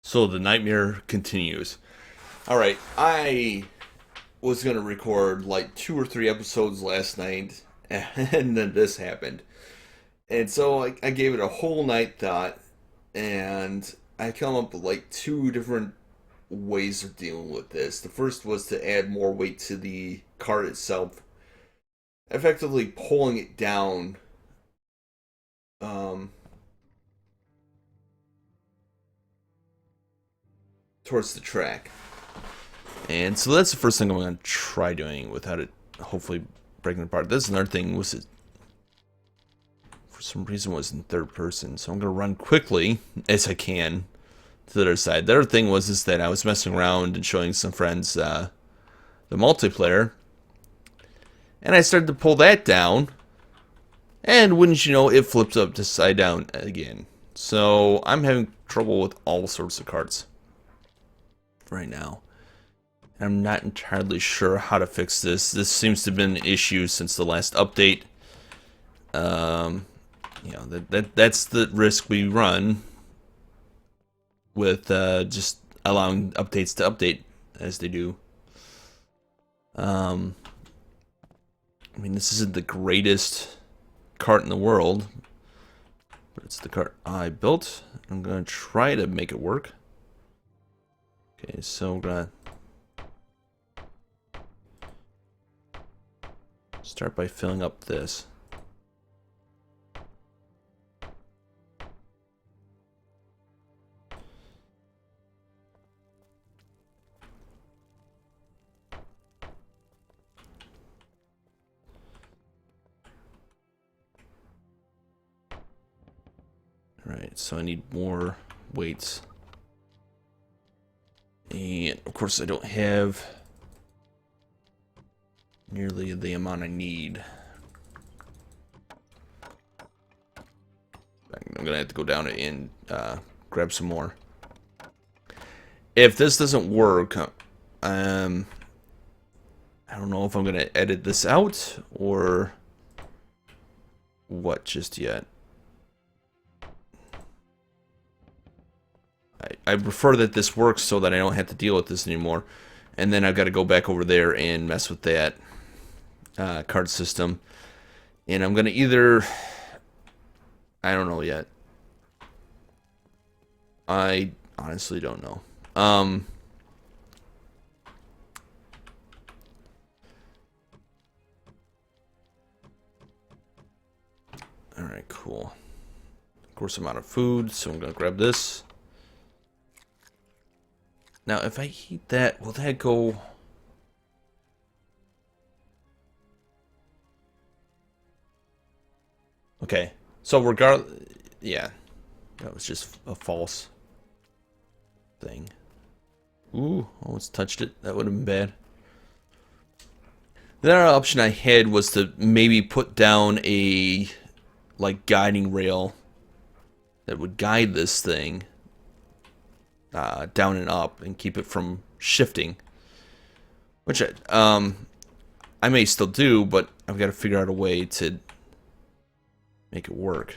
So the nightmare continues. All right, I was gonna record like 2 or 3 episodes last night, and then this happened. And so I gave it a whole night thought, and I come up with like two different ways of dealing with this. The first was to add more weight to the cart itself, effectively pulling it down. Um, Towards the track. And so that's the first thing I'm going to try doing without it hopefully breaking apart. This is another thing was it for some reason was in third person, so I'm going to run quickly as I can to the other side. The other thing was is that I was messing around and showing some friends the multiplayer, and I started to pull that down, and wouldn't you know, it flips up to side down again. So I'm having trouble with all sorts of carts right now. I'm not entirely sure how to fix this. This seems to have been an issue since the last update. That's the risk we run with just allowing updates to update as they do. I mean, this isn't the greatest cart in the world, but it's the cart I built. I'm gonna try to make it work. Okay, so we're gonna start by filling up this. Alright, so I need more weights. And of course I don't have nearly the amount I need. I'm gonna have to go down and grab some more. If this doesn't work, I don't know if I'm gonna edit this out or what just yet. I prefer that this works so that I don't have to deal with this anymore. And then I've got to go back over there and mess with that card system. And I'm going to either... I don't know yet. I honestly don't know. Alright, cool. Of course, I'm out of food, so I'm going to grab this. Now, if I heat that, will that go... Okay, so regardless... Yeah, that was just a false thing. Ooh, almost touched it. That would have been bad. The other option I had was to maybe put down a, like, guiding rail that would guide this thing down and up and keep it from shifting. Which I may still do, but I've got to figure out a way to make it work.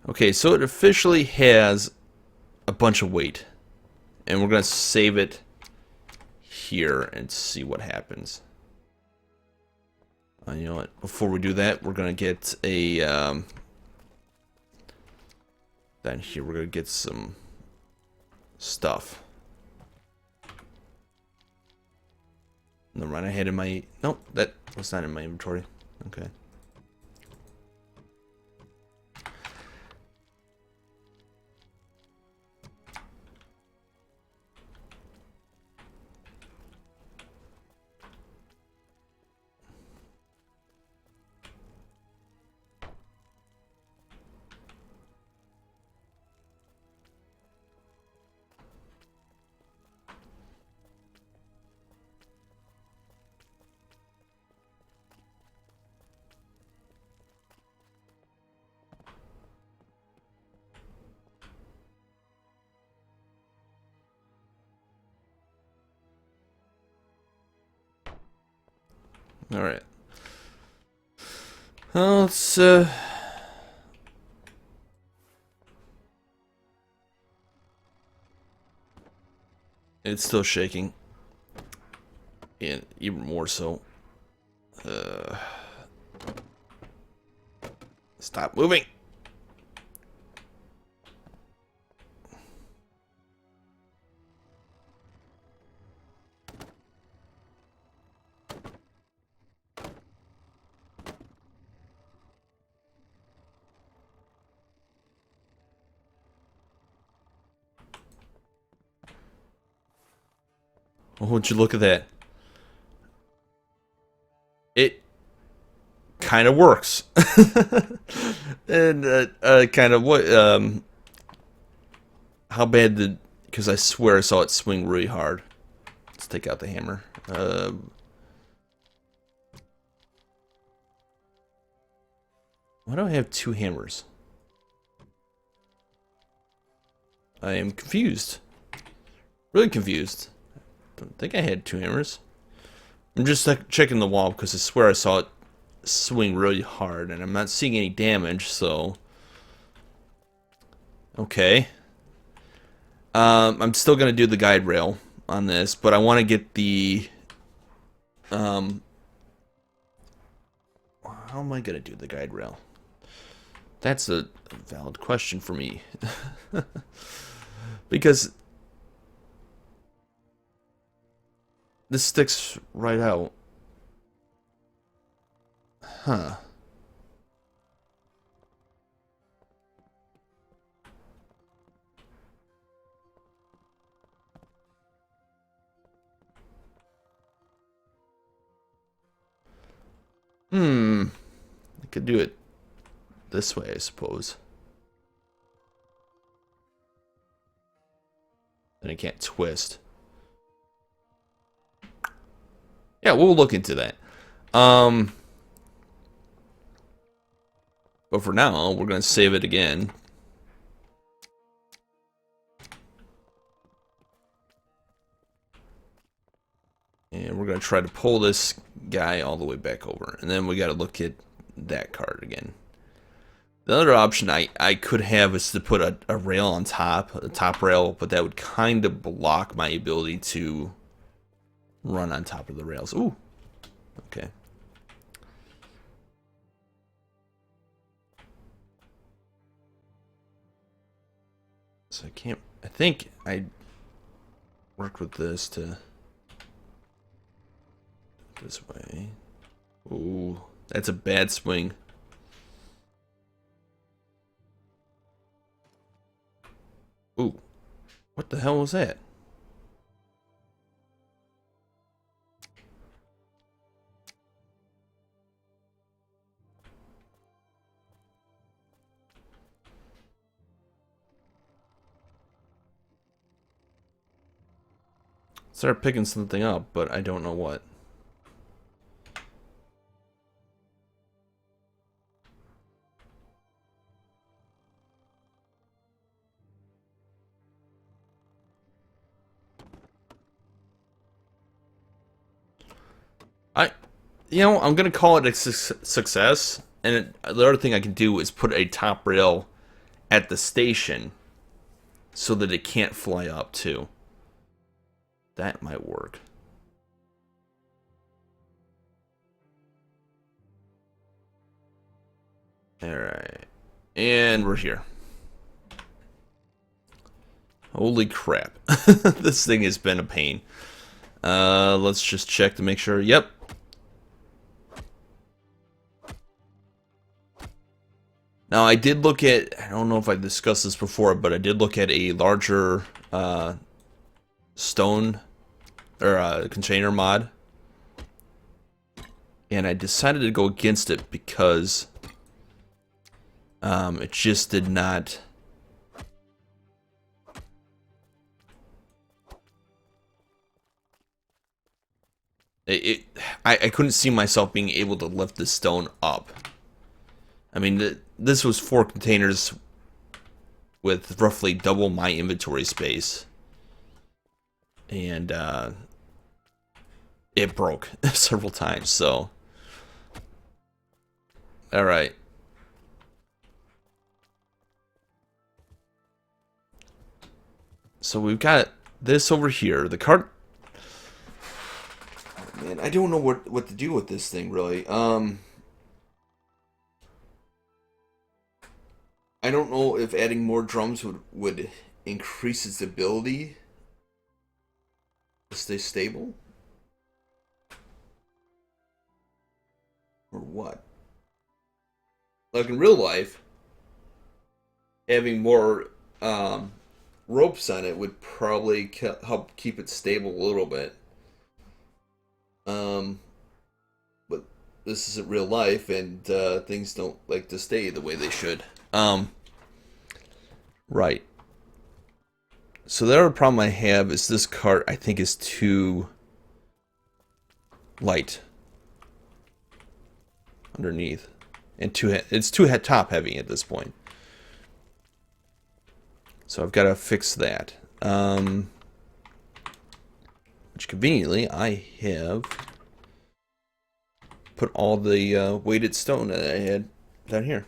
Okay, so it officially has a bunch of weight. And we're going to save it here and see what happens. You know what? Before we do that, we're going to get a... down here, we're going to get some stuff. And then run ahead in my... Nope, that was not in my inventory. Okay. Alright. Well, it's still shaking. And even more so. Stop moving! Oh, would you look at that? It kind of works. And kind of what how bad did, because I swear I saw it swing really hard. Let's take out the hammer. Why do I have two hammers? I am confused. Really confused. Don't think I had two hammers. I'm just checking the wall because I swear I saw it swing really hard, and I'm not seeing any damage, so... Okay. I'm still gonna do the guide rail on this, but I want to get the... How am I gonna do the guide rail? That's a valid question for me. Because... this sticks right out. Huh. I could do it this way, I suppose. Then I can't twist. Yeah, we'll look into that. But for now, we're going to save it again. And we're going to try to pull this guy all the way back over. And then we got to look at that card again. The other option I could have is to put a rail on top, a top rail, but that would kind of block my ability to run on top of the rails. Ooh. Okay. So I think I worked with this to this way. Ooh, that's a bad swing. Ooh, what the hell was that? Started picking something up, but I don't know what. I'm gonna call it a success. And the other thing I can do is put a top rail at the station so that it can't fly up too. That might work. Alright. And we're here. Holy crap. This thing has been a pain. Let's just check to make sure. Yep. Now, I did look at, I don't know if I discussed this before, but I did look at a larger stone or container mod. And I decided to go against it because it just did not... I couldn't see myself being able to lift this stone up. I mean, this was 4 containers with roughly double my inventory space. And it broke several times, so All right. So we've got this over here. The cart. Oh, man, I don't know what to do with this thing really. I don't know if adding more drums would increase its ability to stay stable, or what. Like in real life, having more ropes on it would probably help keep it stable a little bit. But this isn't real life, and things don't like to stay the way they should. Right. So the other problem I have is this cart, I think, is too light underneath, and it's too top heavy at this point. So I've got to fix that. Which conveniently I have put all the weighted stone that I had down here.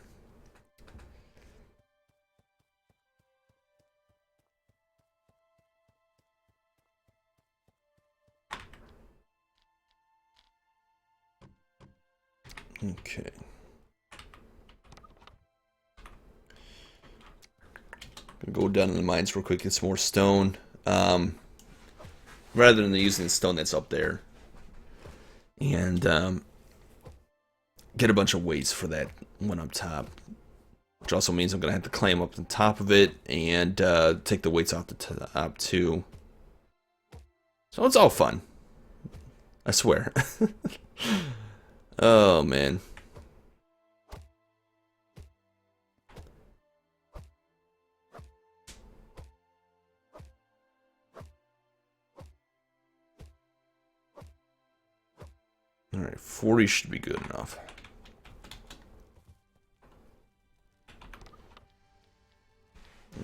Okay. Go down in the mines real quick, get some more stone. Rather than using the stone that's up there. And get a bunch of weights for that one up top. Which also means I'm going to have to climb up the top of it and take the weights off the top too. So it's all fun. I swear. Oh, man. Alright, 40 should be good enough.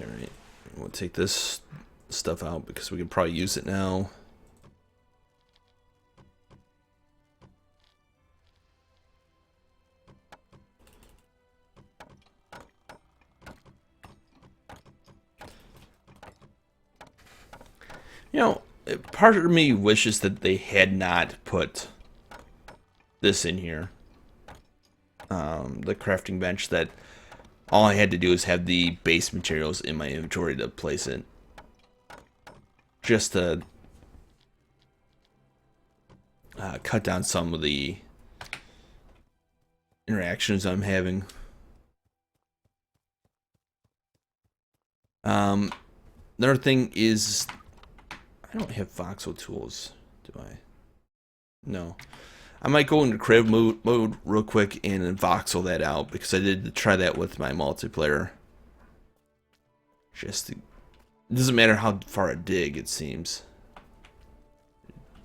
Alright, we'll take this stuff out because we can probably use it now. You know, part of me wishes that they had not put this in here. The crafting bench, that all I had to do is have the base materials in my inventory to place it. Just to cut down some of the interactions I'm having. Another thing is, I don't have voxel tools, do I? No. I might go into creative mode real quick and voxel that out, because I did try that with my multiplayer. It doesn't matter how far I dig, it seems.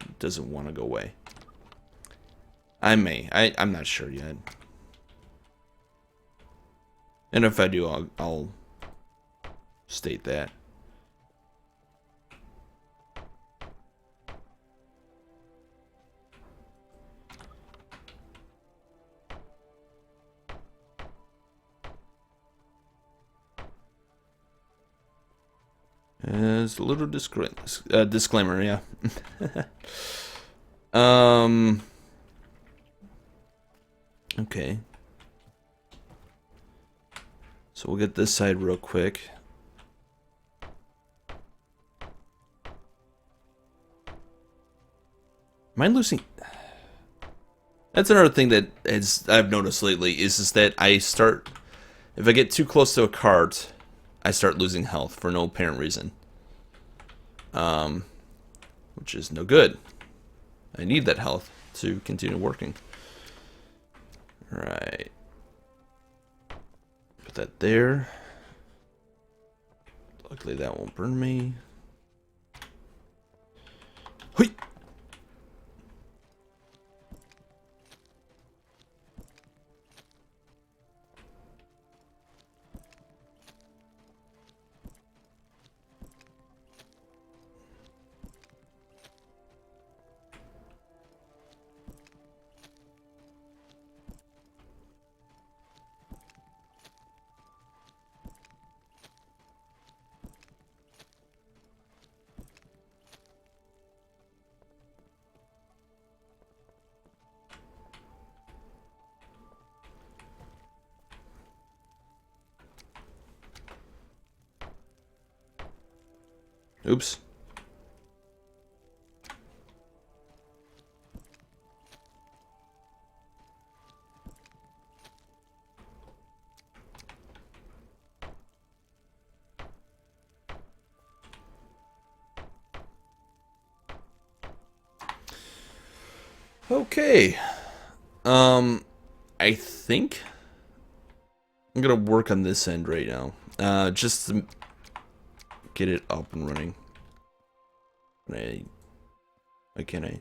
It doesn't want to go away. I may. I'm not sure yet. And if I do, I'll state that. As a little disclaimer, yeah. Okay. So we'll get this side real quick. Am I losing? That's another thing that I've noticed lately is that if I get too close to a cart, I start losing health for no apparent reason. Which is no good. I need that health to continue working. Alright. Put that there. Luckily that won't burn me. Hui! Oops. Okay. I think I'm gonna work on this end right now. Just to get it up and running. Why can't I?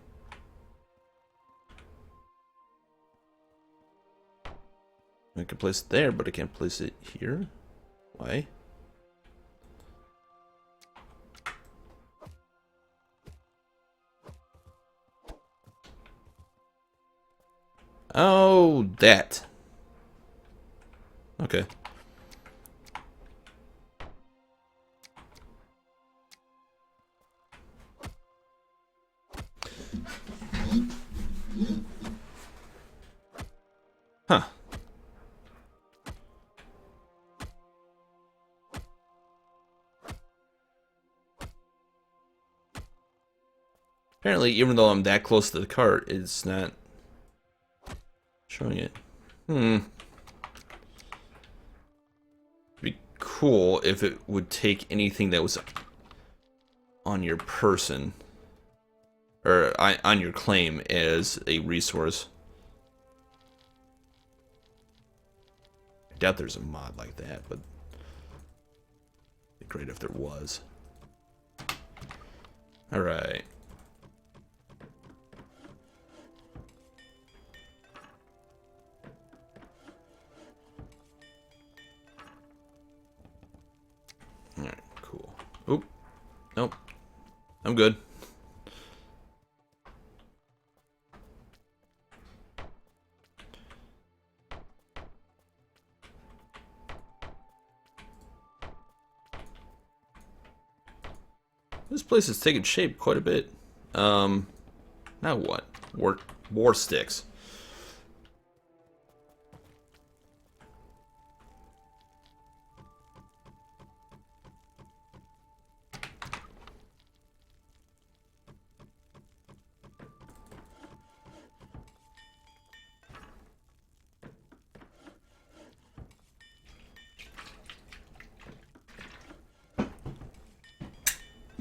I can place it there, but I can't place it here. Why? Oh, that. Okay. Huh. Apparently, even though I'm that close to the cart, it's not showing it. It'd be cool if it would take anything that was on your person, or on your claim, as a resource. I doubt there's a mod like that, but it'd be great if there was. Alright. Alright, cool. Oop. Nope. I'm good. This place has taken shape quite a bit. Now what? War sticks.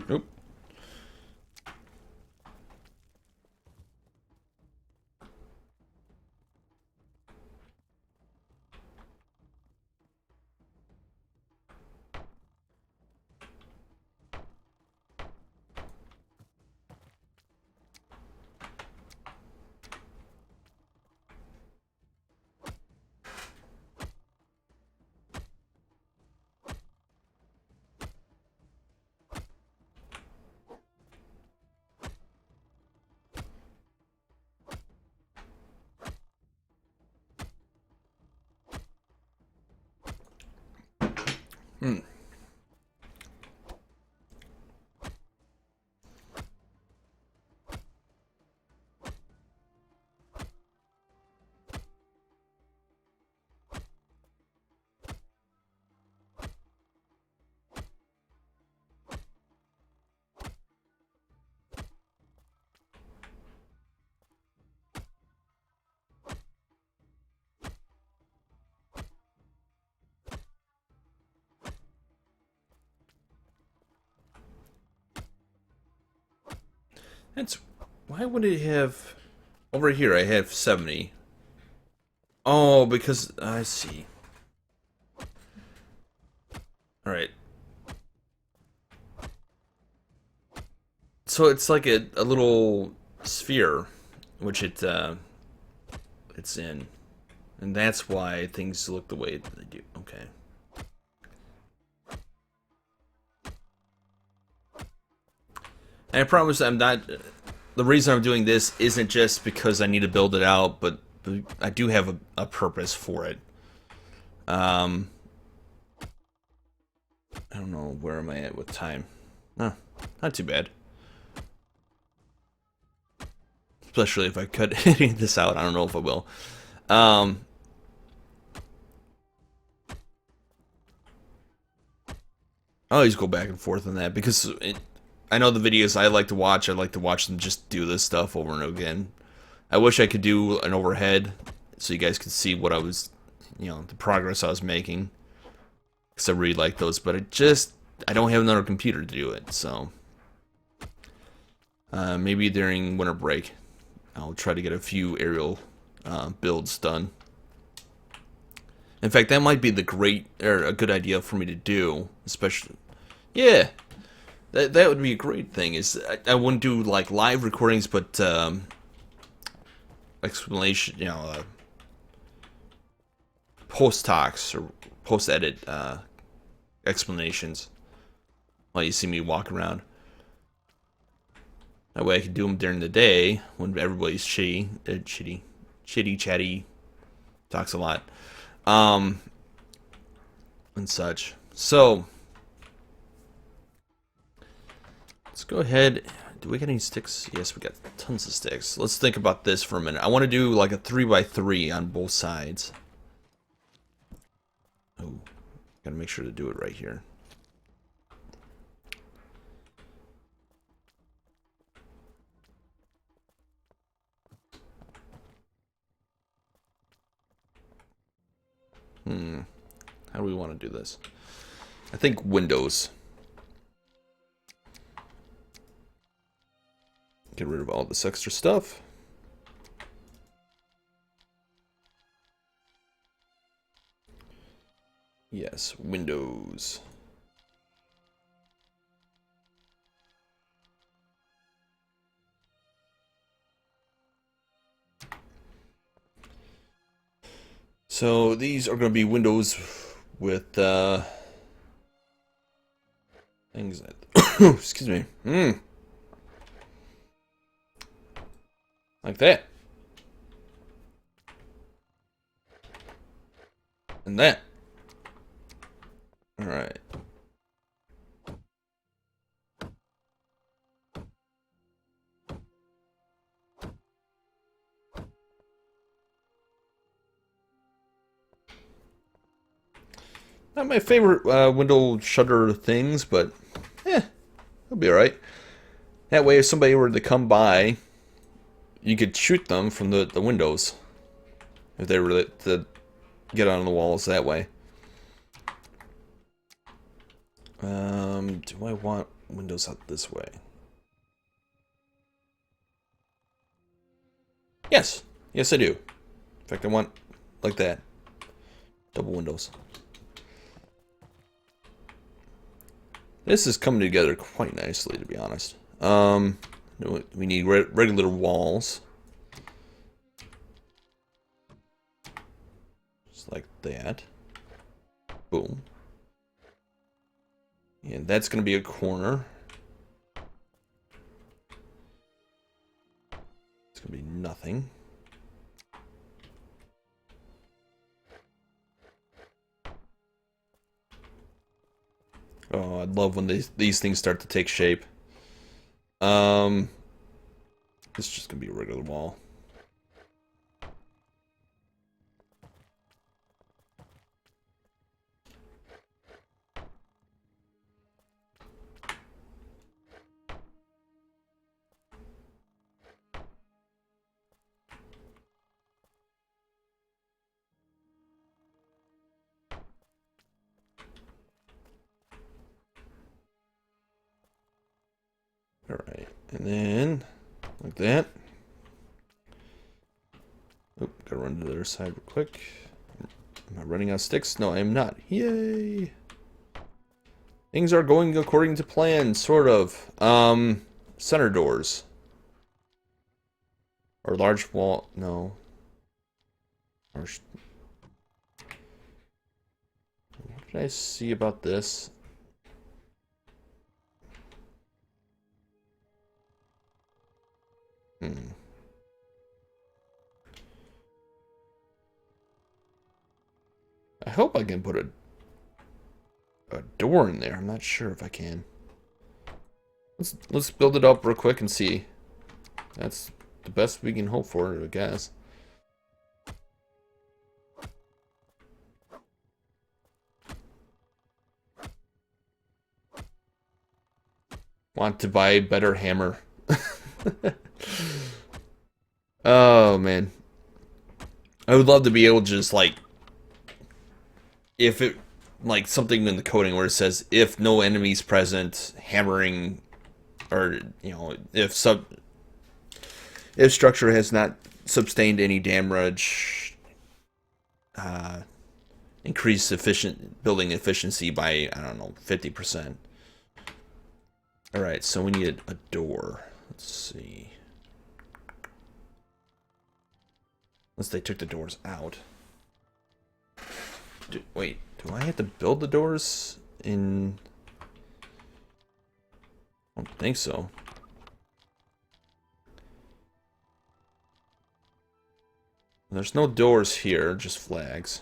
Nope. Hmm. That's... Why would it have... Over here I have 70. Oh, because... I see. Alright. So it's like a little sphere, which it's in. And that's why things look the way they do. Okay. And I promise I'm not... The reason I'm doing this isn't just because I need to build it out, but I do have a purpose for it. I don't know, where am I at with time? No, not too bad. Especially if I cut any of this out, I don't know if I will. I always go back and forth on that because I know the videos I like to watch. I like to watch them just do this stuff over and over again. I wish I could do an overhead so you guys could see what I was, the progress I was making. Because I really like those, but I don't have another computer to do it, so. Maybe during winter break, I'll try to get a few aerial builds done. In fact, that might be a good idea for me to do, especially. Yeah, that would be a great thing. I wouldn't do like live recordings, but explanation, post talks or post edit explanations while you see me walk around. That way I can do them during the day when everybody's chitty, chatty, talks a lot, and such. So let's go ahead. Do we get any sticks? Yes, we got tons of sticks. Let's think about this for a minute. I want to do like a 3x3 on both sides. Oh, gotta make sure to do it right here. How do we want to do this? I think windows. Get rid of all this extra stuff. Yes, windows. So these are going to be windows with things that excuse me. Like that. And that. All right. Not my favorite window shutter things, but it'll be alright. That way, if somebody were to come by, you could shoot them from the windows. If they were to get on the walls that way. Do I want windows out this way? Yes. Yes, I do. In fact, I want like that. Double windows. This is coming together quite nicely, to be honest. We need regular walls. Just like that. Boom. And that's going to be a corner. It's going to be nothing. Oh, I love when these things start to take shape. It's just gonna be a regular wall. Alright, and then, like that. Oh, gotta run to the other side real quick. Am I running out of sticks? No, I am not. Yay! Things are going according to plan, sort of. Center doors. Or large wall, no. What did I see about this? I hope I can put a door in there. I'm not sure if I can. Let's build it up real quick and see. That's the best we can hope for, I guess. Want to buy a better hammer. Oh man. I would love to be able to just like if it like something in the coding where it says if no enemies present, hammering or if structure has not sustained any damage, uh, increase building efficiency by I don't know 50%. All right, so we need a door. Let's see. Unless they took the doors out. Wait, do I have to build the doors in? I don't think so. There's no doors here, just flags.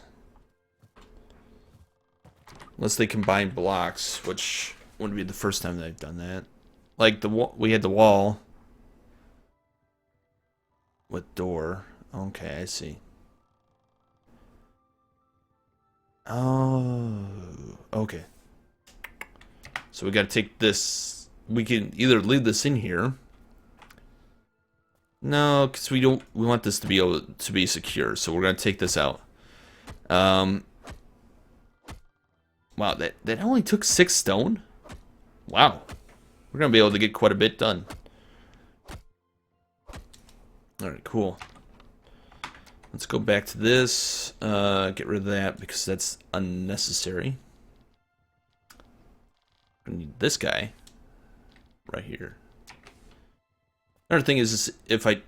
Unless they combine blocks, which wouldn't be the first time they've done that. Like we had the wall with door. Okay, I see. Oh, okay. So we got to take this. We can either leave this in here. No, because we don't. We want this to be able to be secure. So we're gonna take this out. Wow, that only took 6 stone. Wow, we're gonna be able to get quite a bit done. All right, cool. Let's go back to this. Get rid of that because that's unnecessary. I need this guy right here. Another thing is if I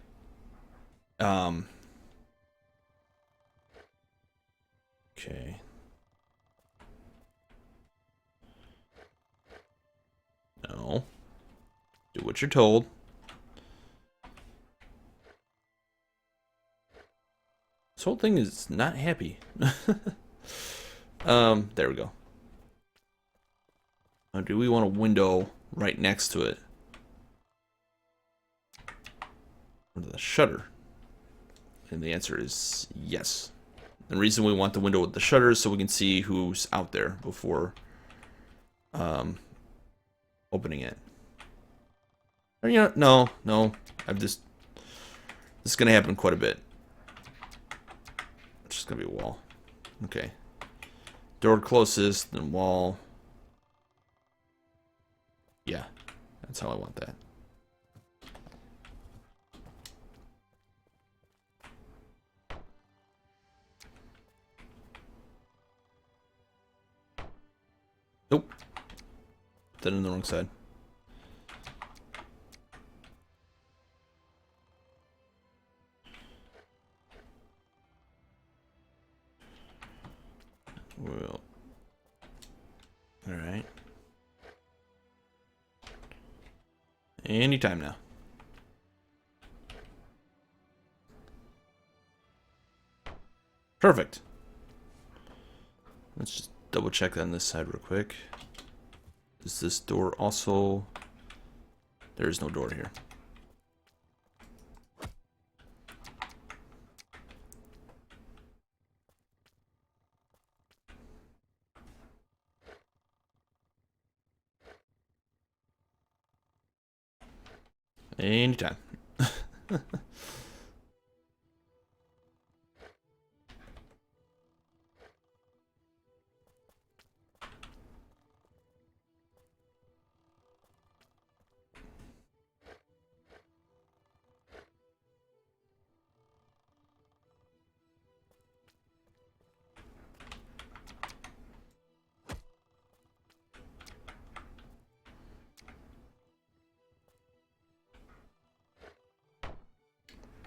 okay. No. Do what you're told. This whole thing is not happy. There we go. Now, do we want a window right next to it? Or the shutter? And the answer is yes. The reason we want the window with the shutter is so we can see who's out there before opening it. Or, no. This is gonna happen quite a bit. It's just gonna be a wall. Okay. Door closest, then wall. Yeah, that's how I want that. Nope. Put that in the wrong side. Well. Alright. Anytime now. Perfect. Let's just double check on this side real quick. Is this door also... There is no door here. Anytime.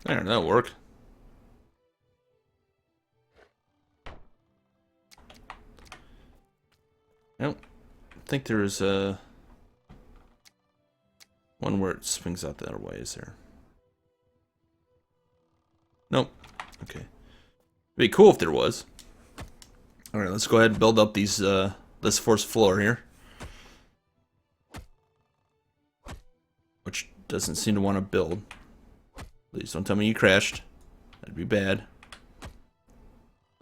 There, that'll work. I don't think there's a one where it swings out the other way, is there? Nope. Okay. It'd be cool if there was. Alright, let's go ahead and build up these this first floor here. Which doesn't seem to want to build. Please don't tell me you crashed. That'd be bad.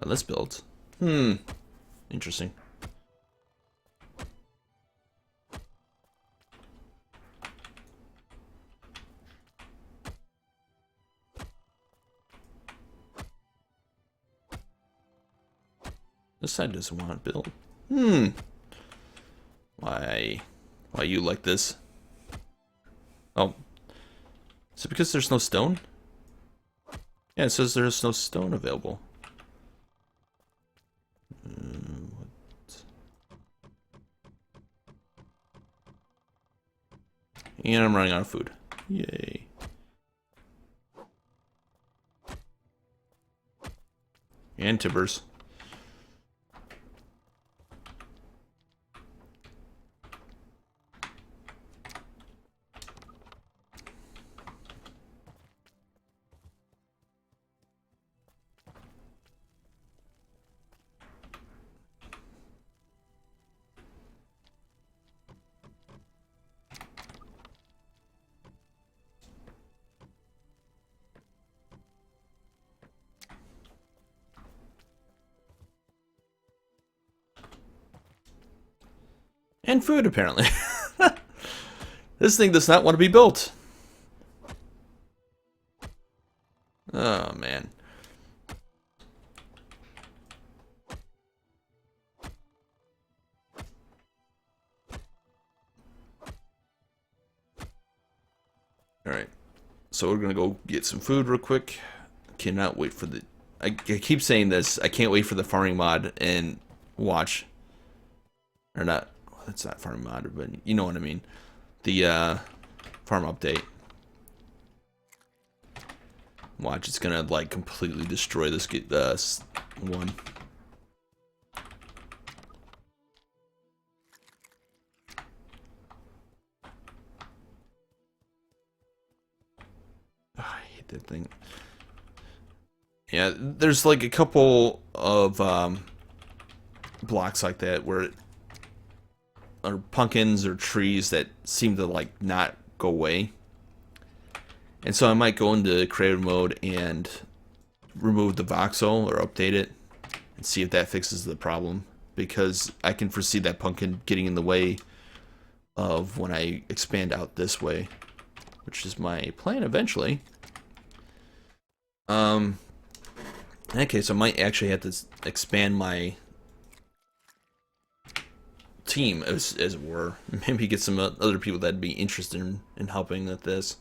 Oh, this builds. Interesting. This side doesn't want to build. Why you like this? Oh. Is it because there's no stone? Yeah, it says there's no stone available. And I'm running out of food. Yay. And timbers. And food, apparently. This thing does not want to be built. Oh, man. Alright. So we're gonna go get some food real quick. Cannot wait for the... I keep saying this. I can't wait for the farming mod and watch. Or not... That's not farming mod, but you know what I mean. The farm update. Watch, it's gonna like completely destroy this one. Oh, I hate that thing. Yeah, there's like a couple of blocks like that where or pumpkins or trees that seem to like not go away. And so I might go into creative mode and remove the voxel or update it and see if that fixes the problem, because I can foresee that pumpkin getting in the way of when I expand out this way, which is my plan eventually. In that case, I might actually have to expand my team, as it were. Maybe get some other people that'd be interested in helping with this.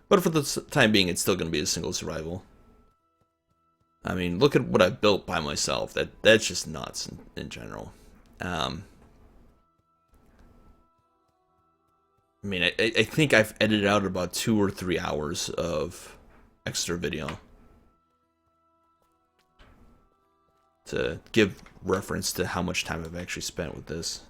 But for the time being, it's still going to be a single survival. I mean, look at what I've built by myself. That's just nuts in general. I mean, I think I've edited out about 2 or 3 hours of extra video to give reference to how much time I've actually spent with this.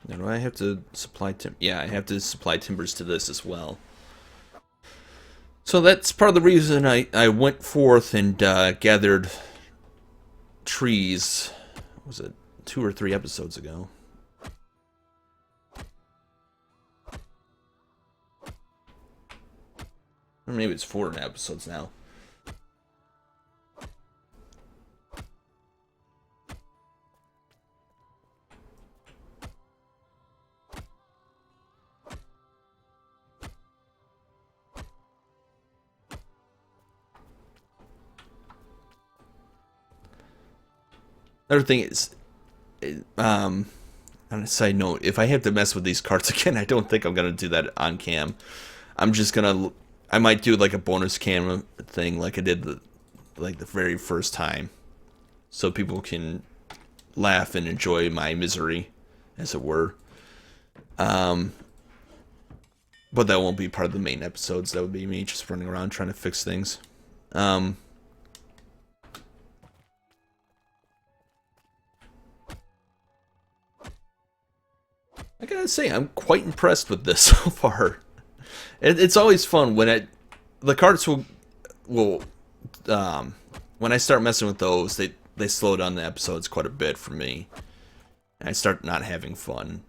Now, do I have to supply yeah, I have to supply timbers to this as well. So that's part of the reason I went forth and gathered trees. Was it 2 or 3 episodes ago? Or maybe it's 4 episodes now. Another thing is, on a side note, if I have to mess with these carts again, I don't think I'm gonna do that on cam. I'm just gonna, I might do like a bonus camera thing, like I did the very first time, so people can laugh and enjoy my misery, as it were. But that won't be part of the main episodes. That would be me just running around trying to fix things. I gotta say, I'm quite impressed with this so far. It's always fun when the carts will when I start messing with those, they slow down the episodes quite a bit for me, and I start not having fun.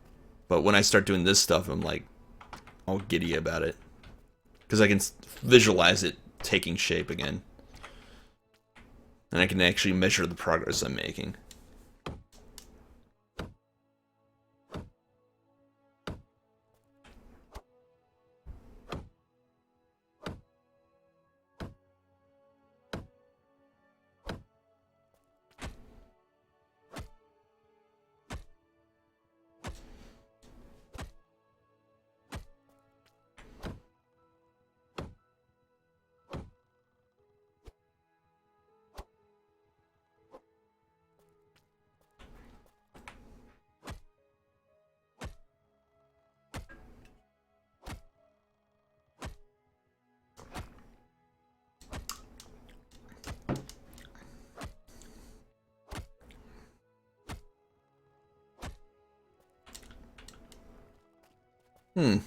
But when I start doing this stuff, I'm like all giddy about it, because I can visualize it taking shape again. And I can actually measure the progress I'm making. Hmm.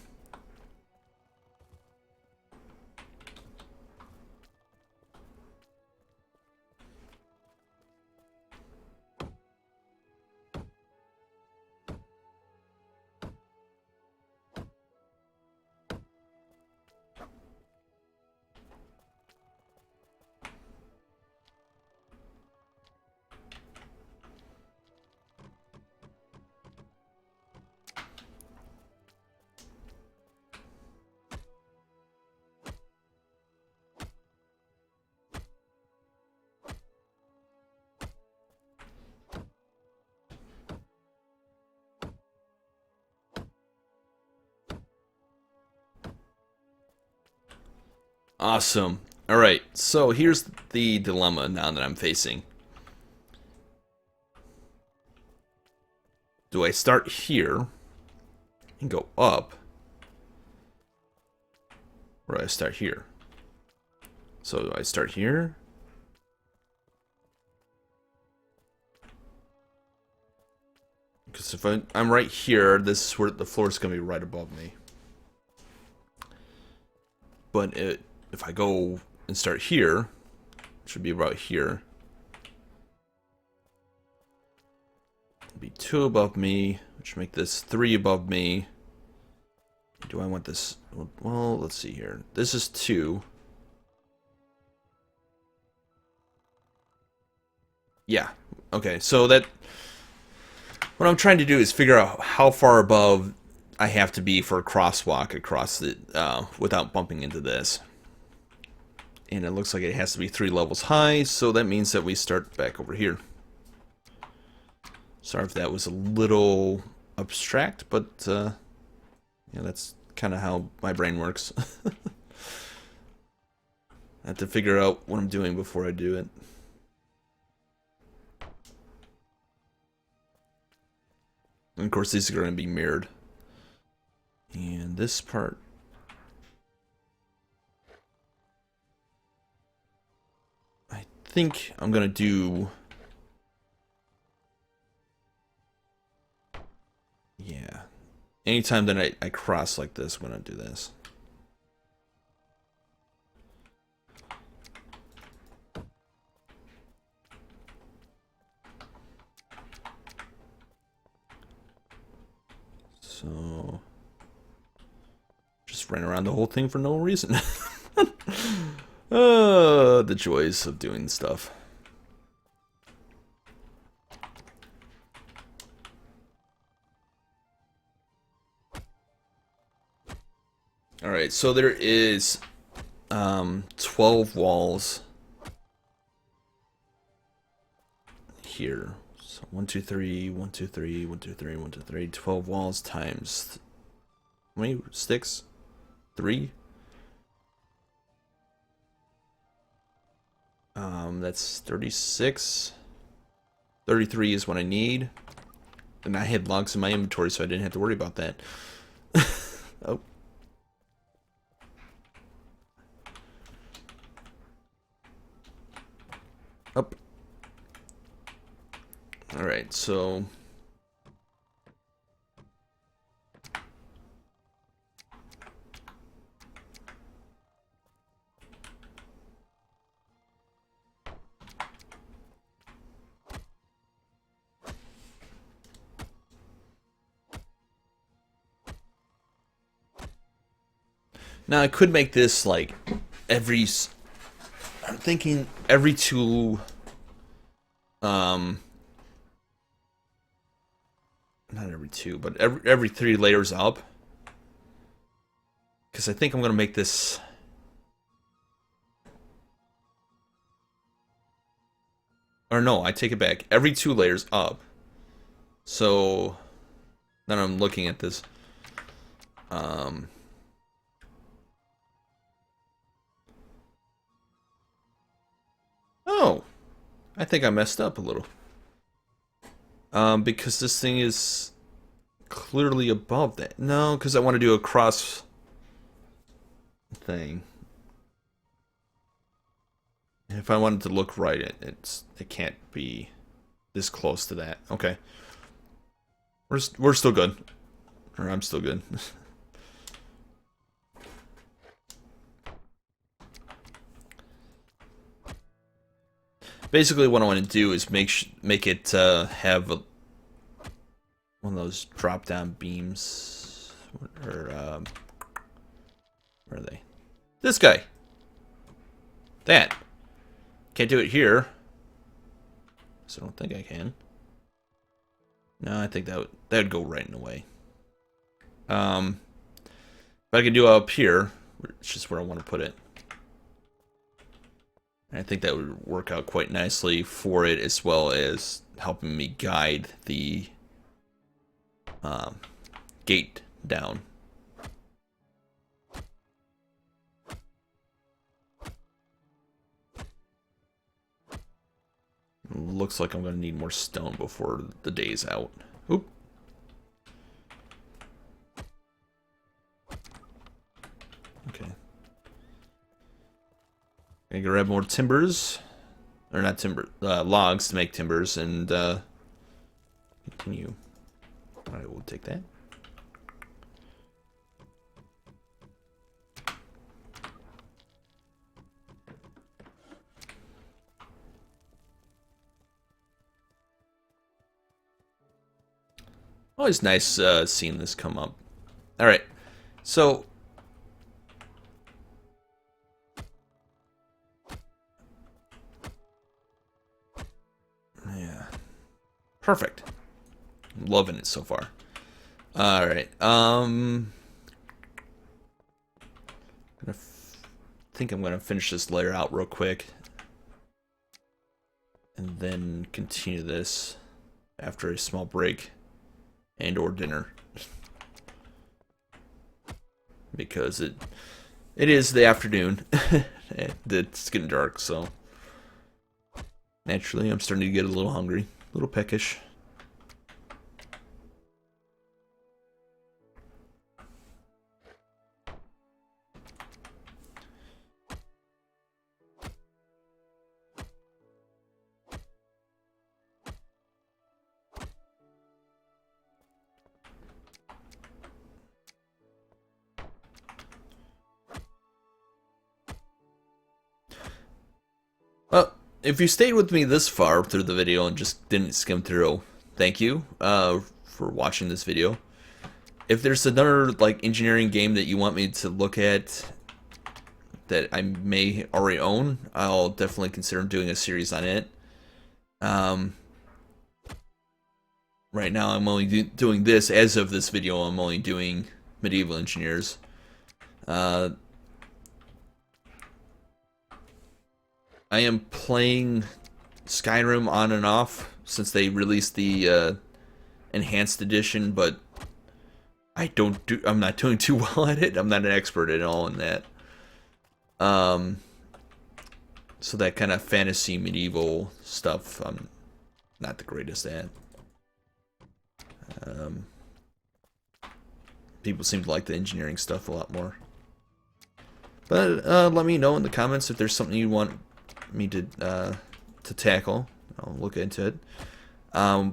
Awesome. Alright, so here's the dilemma now that I'm facing. Do I start here and go up? Or do I start here? So do I start here? Because if I'm right here, this is where the floor is going to be right above me. But if I go and start here, it should be about here. It'll be 2 above me, which make this 3 above me. Do I want this? Well, let's see here. This is 2. Yeah. Okay, so that... What I'm trying to do is figure out how far above I have to be for a crosswalk across the... without bumping into this. And it looks like it has to be 3 levels high, so that means that we start back over here. Sorry if that was a little abstract, but yeah, that's kind of how my brain works. I have to figure out what I'm doing before I do it. And of course, these are going to be mirrored. And this part... I think I'm going to do... Yeah. Anytime that I cross like this, I'm going to do this. So... Just ran around the whole thing for no reason. The joys of doing stuff. Alright, so there is 12 walls here. So 1, 2, 3, 1, 2, 3, 1, 2, 3, 1, 2, 3, 12 walls times how many sticks? 3? That's 36. 33 is what I need. And I had logs in my inventory, so I didn't have to worry about that. Oh. Up. Alright, so... Now I could make this like I'm thinking every 2 Um, not every two, but every 3 layers up. Because I think I'm gonna make this. Or no, I take it back. Every 2 layers up. So then I'm looking at this. Oh, I think I messed up a little. Because this thing is clearly above that. No, because I want to do a cross thing. If I wanted to look right, it can't be this close to that. Okay, we're still good, or I'm still good. Basically, what I want to do is make it have one of those drop down beams, or where are they? This guy. That. Can't do it here. So I don't think I can. No, I think that would go right in the way. But I can do it up here, which is where I want to put it. And I think that would work out quite nicely for it, as well as helping me guide the gate down. Looks like I'm going to need more stone before the day's out. Oop. Okay. Gonna grab more timbers. Or not timber, logs to make timbers, and continue. Alright, we'll take that. Always nice seeing this come up. Alright, so yeah, perfect. I'm loving it so far. Alright, think I'm gonna finish this layer out real quick, and then continue this after a small break and or dinner, because it is the afternoon. It's getting dark, so naturally I'm starting to get a little hungry, a little peckish. Well, if you stayed with me this far through the video and just didn't skim through, thank you for watching this video. If there's another like engineering game that you want me to look at that I may already own, I'll definitely consider doing a series on it. Right now I'm only doing this. As of this video, I'm only doing Medieval Engineers. I am playing Skyrim on and off since they released the enhanced edition, but I'm not doing too well at it. I'm not an expert at all in that. So that kind of fantasy medieval stuff, I'm not the greatest at. People seem to like the engineering stuff a lot more. But let me know in the comments if there's something you want me to tackle. I'll look into it. I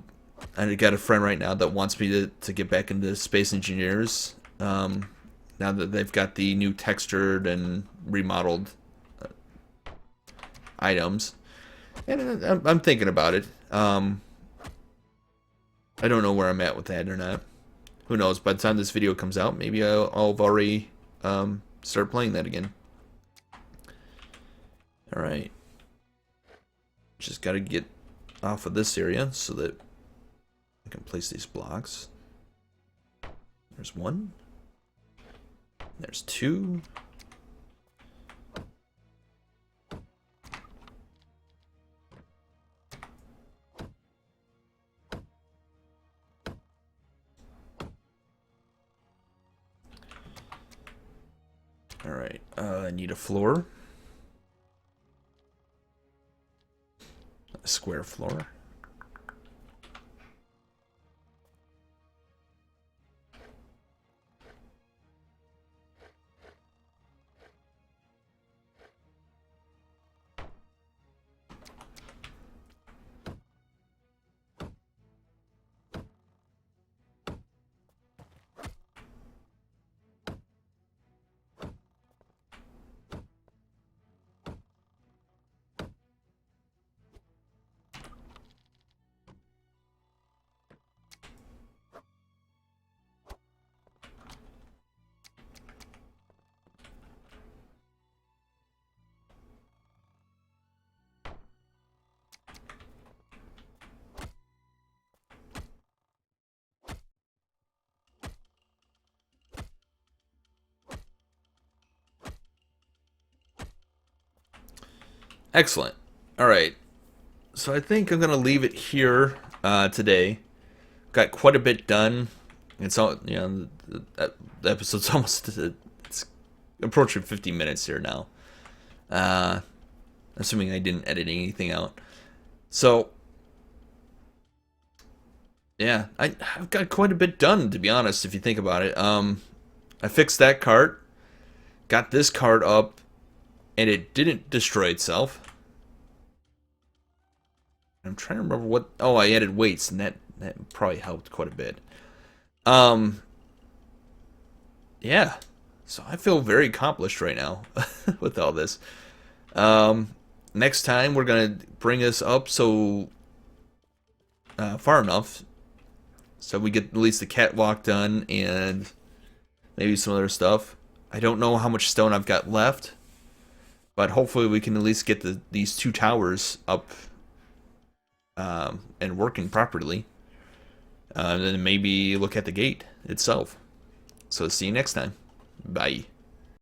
got a friend right now that wants me to get back into Space Engineers. Now that they've got the new textured and remodeled items, and I'm thinking about it. I don't know where I'm at with that or not. Who knows? By the time this video comes out, maybe I'll have already start playing that again. All right. Just gotta get off of this area so that I can place these blocks. There's one. There's two. Alright, I need a floor. A square floor. Excellent. Alright. So I think I'm going to leave it here today. Got quite a bit done. It's all, you know, the episode's almost, it's approaching 50 minutes here now. Assuming I didn't edit anything out. So, yeah, I've got quite a bit done, to be honest, if you think about it. I fixed that cart, got this cart up, and it didn't destroy itself. I'm trying to remember what... Oh, I added weights, and that probably helped quite a bit. Yeah. So I feel very accomplished right now with all this. Next time, we're going to bring us up so... far enough so we get at least the catwalk done and maybe some other stuff. I don't know how much stone I've got left, but hopefully we can at least get these two towers up and working properly. And then maybe look at the gate itself. So see you next time. Bye.